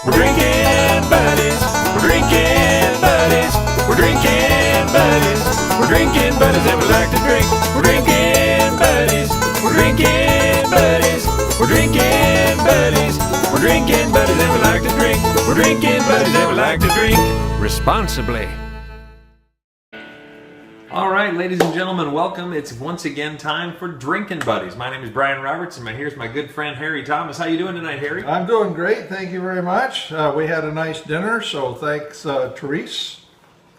We're drinking buddies. We're drinking buddies. We're drinking buddies. We're drinking buddies and we like to drink. We're drinking buddies. We're drinking buddies. We're drinking buddies. We're drinking buddies and we like to drink. We're drinking buddies and we like to drink responsibly. All right, ladies and gentlemen, welcome. It's once again time for Drinking Buddies. My name is Brian Roberts, and here's my good friend Harry Thomas. How you doing tonight, Harry? I'm doing great, thank you very much. We had a nice dinner, so thanks, Therese.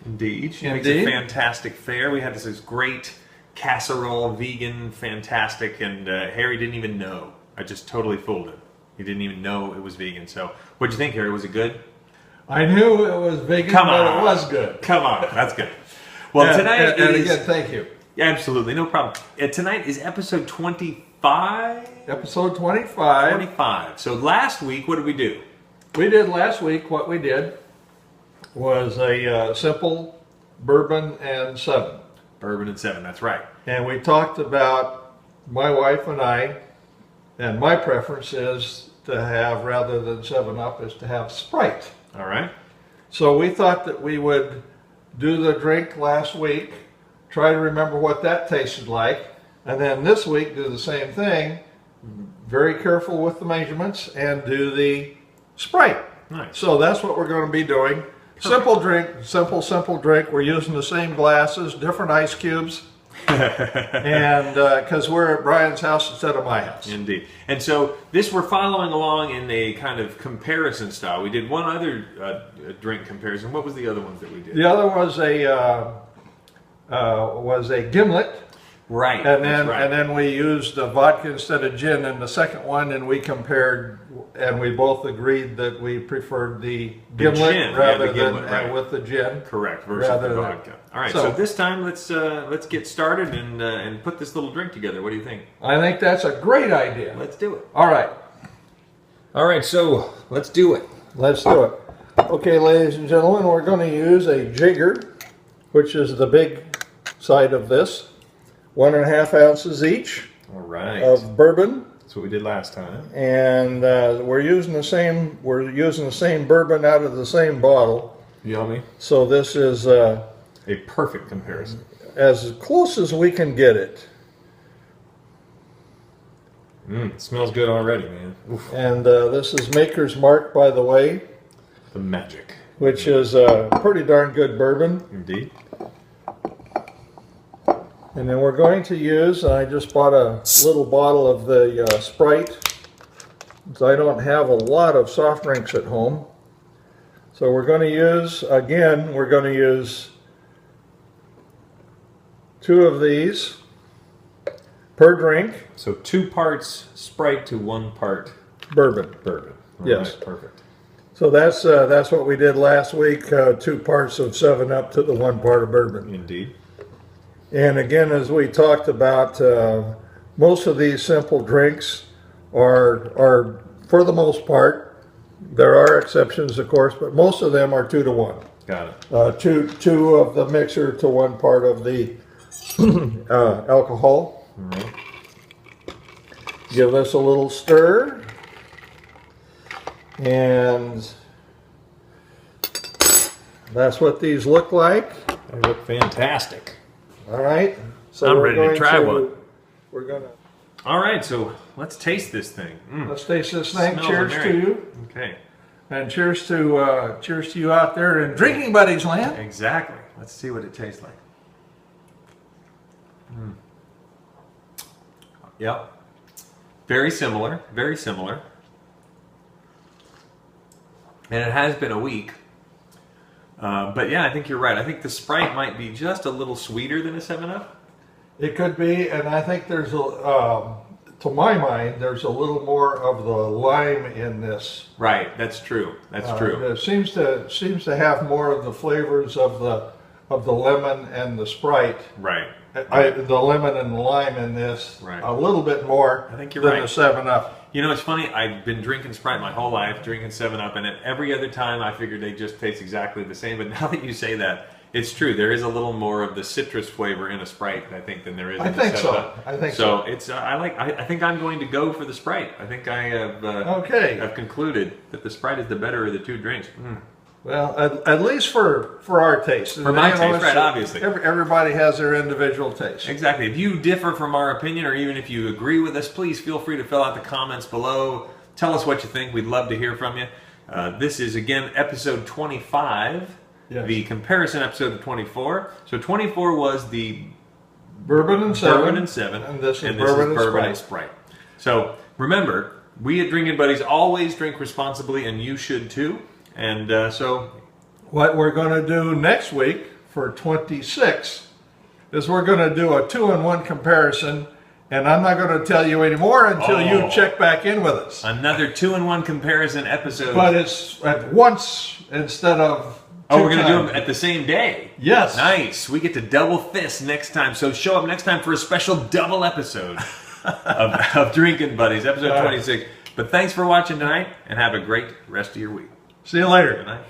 Indeed. She makes a fantastic fare. We had this great casserole, vegan, fantastic, and Harry didn't even know. I just totally fooled him. He didn't even know it was vegan. So, what'd you think, Harry? Was it good? I knew it was vegan, but it was good. Come on, that's good. Well, tonight and is... again, thank you. Yeah, absolutely, no problem. Tonight is episode 25? Episode 25. 25. So last week, what did we do? Last week, what we did was a simple bourbon and 7. Bourbon and 7, that's right. And we talked about, my wife and I, and my preference is to have, rather than 7-Up, is to have Sprite. All right. So we thought that we would do the drink last week, try to remember what that tasted like, and then this week do the same thing, very careful with the measurements, and do the Sprite. Nice. So that's what we're going to be doing. Perfect. Simple drink, simple drink. We're using the same glasses, different ice cubes, and because we're at Brian's house instead of my house. Indeed. And so this we're following along in a kind of comparison style. We did one other drink comparison. What was the other ones that we did? The other was a gimlet. Right. And then right. and then we used vodka instead of gin in the second one, and we compared, and we both agreed that we preferred the gimlet gin, rather gimlet, than right. With the gin. Correct. Versus the vodka. All right. So this time let's get started and put this little drink together. What do you think? I think that's a great idea. Let's do it. All right. All right. So let's do it. Let's do it. Okay, ladies and gentlemen, we're going to use a jigger, which is the big side of this. 1.5 ounces each. All right. Of bourbon. That's what we did last time. And we're using the same bourbon out of the same bottle. Yummy. So this is a perfect comparison. As close as we can get it. It smells good already, man. Oof. And this is Maker's Mark, by the way. The magic. Which is a pretty darn good bourbon. Indeed. And then we're going to use, I just bought a little bottle of the Sprite, because I don't have a lot of soft drinks at home. So we're going to use, again, we're going to use 2 of these per drink. So 2 parts Sprite to 1 part bourbon. Bourbon. All yes. Right, perfect. So that's what we did last week, 2 parts of 7-Up to the 1 part of bourbon. Indeed. And again, as we talked about, most of these simple drinks are, for the most part, there are exceptions, of course, but most of them are 2 to 1. Got it. Two of the mixer to 1 part of the alcohol. Right. Give this a little stir. And that's what these look like. They look fantastic. All right. So I'm ready to try one. We're going to... All right, so let's taste this thing. Let's taste this thing. Smells Cheers to you. Okay. And cheers to you out there in Drinking Buddies land. Exactly. Let's see what it tastes like. Yep. Very similar. Very similar. And it has been a week. But yeah, I think you're right. I think the Sprite might be just a little sweeter than a 7-Up. It could be, and I think there's to my mind, there's a little more of the lime in this. Right, that's true. That's true. It seems to have more of the flavors of the lemon and the Sprite. Right. The lemon and the lime in this, right. A little bit more I think you're than right. the 7-Up. You know, it's funny, I've been drinking Sprite my whole life, drinking 7-Up, and every other time I figured they just taste exactly the same, but now that you say that, it's true. There is a little more of the citrus flavor in a Sprite, I think, than there is. I in think a so. 7-Up. I think so. It's I think I'm going to go for the Sprite. I think I have have concluded that the Sprite is the better of the two drinks. Well, at least for our taste. For my taste, right? Obviously, everybody has their individual taste. Exactly. If you differ from our opinion, or even if you agree with us, please feel free to fill out the comments below. Tell us what you think. We'd love to hear from you. This is, again, episode 25, yes. The comparison episode of 24. So 24 was the Bourbon and 7. Bourbon and 7. And this is Bourbon and Sprite. So remember, we at Drinking Buddies always drink responsibly, and you should too. And so what we're going to do next week for 26 is we're going to do a 2-in-1 comparison. And I'm not going to tell you anymore until you check back in with us. Another 2-in-1 comparison episode. But it's at once instead of we're going to do them at the same day. Yes. Nice. We get to double fist next time. So show up next time for a special double episode of Drinking Buddies, episode 26. But thanks for watching tonight, and have a great rest of your week. See you later. Good night.